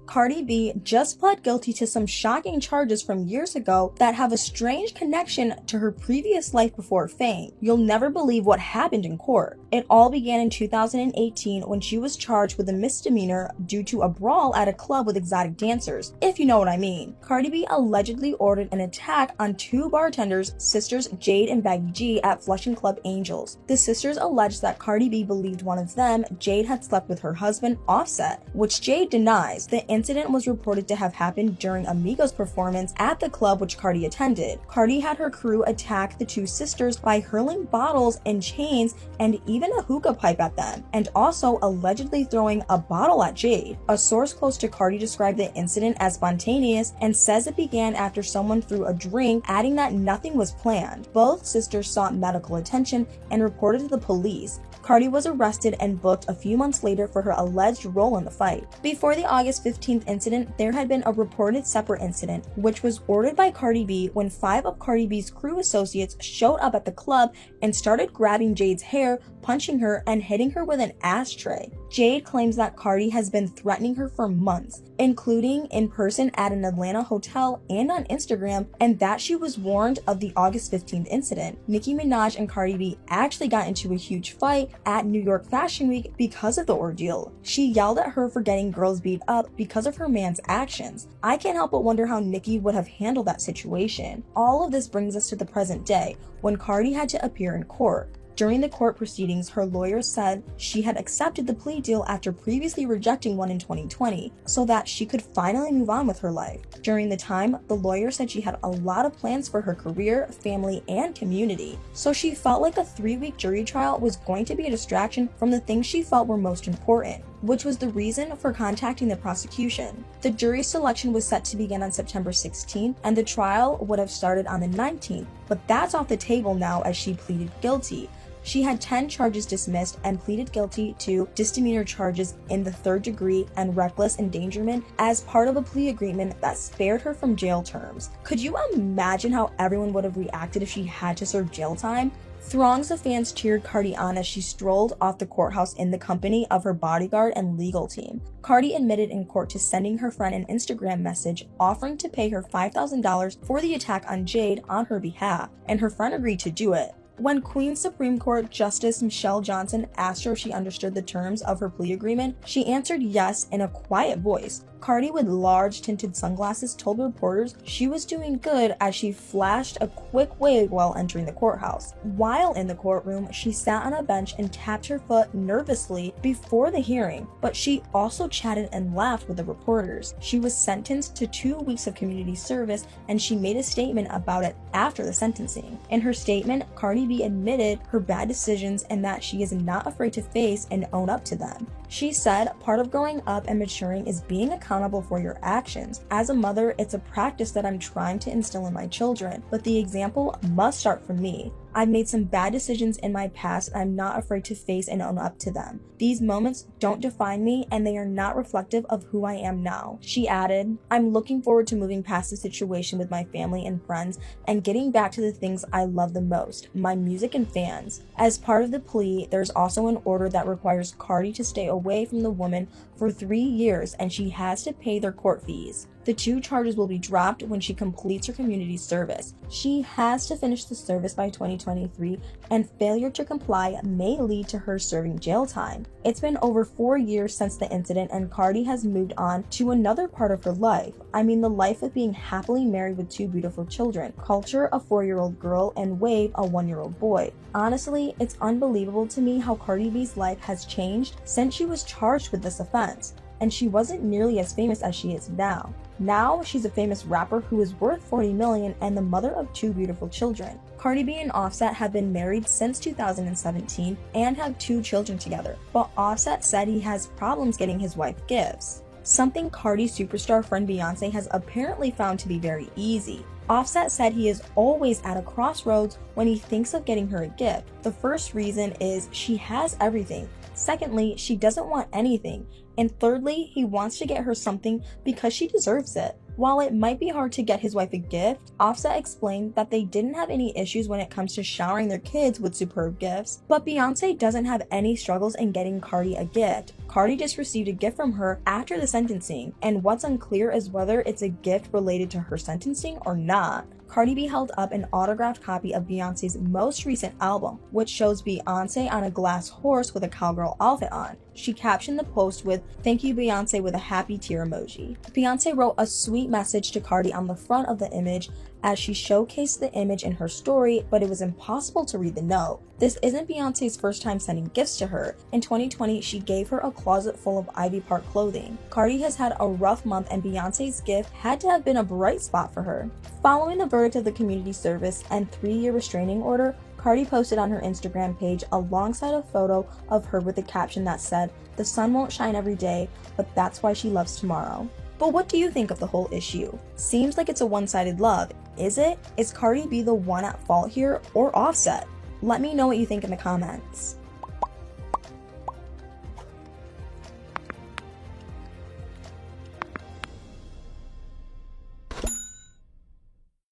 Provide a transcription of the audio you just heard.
Cardi B just pled guilty to some shocking charges from years ago that have a strange connection to her previous life before fame. You'll never believe what happened in court. It all began in 2018 when she was charged with a misdemeanor due to a brawl at a club with exotic dancers, if you know what I mean. Cardi B allegedly ordered an attack on two bartenders, sisters Jade and Baggy G, at Flushing Club Angels. The sisters alleged that Cardi B believed one of them, Jade, had slept with her husband, Offset, which Jade denies. The incident was reported to have happened during a Migos performance at the club which Cardi attended. Cardi had her crew attack the two sisters by hurling bottles and chains and even a hookah pipe at them, and also allegedly throwing a bottle at Jade. A source close to Cardi described the incident as spontaneous and says it began after someone threw a drink, adding that nothing was planned. Both sisters sought medical attention and reported to the police. Cardi was arrested and booked a few months later for her alleged role in the fight. Before the August 15th incident, there had been a reported separate incident, which was ordered by Cardi B when 5 of Cardi B's crew associates showed up at the club and started grabbing Jade's hair, punching her, and hitting her with an ashtray. Jade claims that Cardi has been threatening her for months, including in person at an Atlanta hotel and on Instagram, and that she was warned of the August 15th incident. Nicki Minaj and Cardi B actually got into a huge fight at New York Fashion Week because of the ordeal. She yelled at her for getting girls beat up because of her man's actions. I can't help but wonder how Nicki would have handled that situation. All of this brings us to the present day, when Cardi had to appear in court. During the court proceedings, her lawyer said she had accepted the plea deal after previously rejecting one in 2020, so that she could finally move on with her life. During the time, the lawyer said she had a lot of plans for her career, family, and community, so she felt like a 3-week jury trial was going to be a distraction from the things she felt were most important, which was the reason for contacting the prosecution. The jury selection was set to begin on September 16th, and the trial would have started on the 19th, but that's off the table now as she pleaded guilty. She had 10 charges dismissed and pleaded guilty to misdemeanor charges in the 3rd degree and reckless endangerment as part of a plea agreement that spared her from jail terms. Could you imagine how everyone would have reacted if she had to serve jail time? Throngs of fans cheered Cardi on as she strolled off the courthouse in the company of her bodyguard and legal team. Cardi admitted in court to sending her friend an Instagram message offering to pay her $5,000 for the attack on Jade on her behalf, and her friend agreed to do it. When Queens Supreme Court Justice Michelle Johnson asked her if she understood the terms of her plea agreement, she answered yes in a quiet voice. Cardi, with large tinted sunglasses, told reporters she was doing good as she flashed a quick wave while entering the courthouse. While in the courtroom, she sat on a bench and tapped her foot nervously before the hearing, but she also chatted and laughed with the reporters. She was sentenced to 2 weeks of community service, and she made a statement about it after the sentencing. In her statement, Cardi B admitted her bad decisions and that she is not afraid to face and own up to them. She said, "Part of growing up and maturing is being accountable for your actions. As a mother, it's a practice that I'm trying to instill in my children, but the example must start from me. I've made some bad decisions in my past and I'm not afraid to face and own up to them. These moments don't define me and they are not reflective of who I am now." She added, "I'm looking forward to moving past the situation with my family and friends and getting back to the things I love the most, my music and fans." As part of the plea, there's also an order that requires Cardi to stay away from the woman for 3 years and she has to pay their court fees. The 2 charges will be dropped when she completes her community service. She has to finish the service by 2023, and failure to comply may lead to her serving jail time. It's been over 4 years since the incident, and Cardi has moved on to another part of her life. I mean, the life of being happily married with 2 beautiful children, Culture, a 4-year-old girl, and Wave, a 1-year-old boy. Honestly, it's unbelievable to me how Cardi B's life has changed since she was charged with this offense, and she wasn't nearly as famous as she is now. Now, she's a famous rapper who is worth $40 million and the mother of 2 beautiful children. Cardi B and Offset have been married since 2017 and have 2 children together, but Offset said he has problems getting his wife gifts, something Cardi superstar friend Beyonce has apparently found to be very easy. Offset said he is always at a crossroads when he thinks of getting her a gift. The first reason is she has everything. Secondly, she doesn't want anything. And thirdly, he wants to get her something because she deserves it. While it might be hard to get his wife a gift, Offset explained that they didn't have any issues when it comes to showering their kids with superb gifts, but Beyonce doesn't have any struggles in getting Cardi a gift. Cardi just received a gift from her after the sentencing, and what's unclear is whether it's a gift related to her sentencing or not. Cardi B held up an autographed copy of Beyonce's most recent album, which shows Beyonce on a glass horse with a cowgirl outfit on. She captioned the post with "Thank you Beyonce" with a happy tear emoji. Beyonce wrote a sweet message to Cardi on the front of the image as she showcased the image in her story, but it was impossible to read the note. This isn't Beyonce's first time sending gifts to her. In 2020, she gave her a closet full of Ivy Park clothing. Cardi has had a rough month, and Beyonce's gift had to have been a bright spot for her. Following the verdict of the community service and 3-year restraining order, Cardi posted on her Instagram page alongside a photo of her with a caption that said, "The sun won't shine every day, but that's why she loves tomorrow." But what do you think of the whole issue? Seems like it's a one-sided love. Is it? Is Cardi B the one at fault here, or Offset? Let me know what you think in the comments.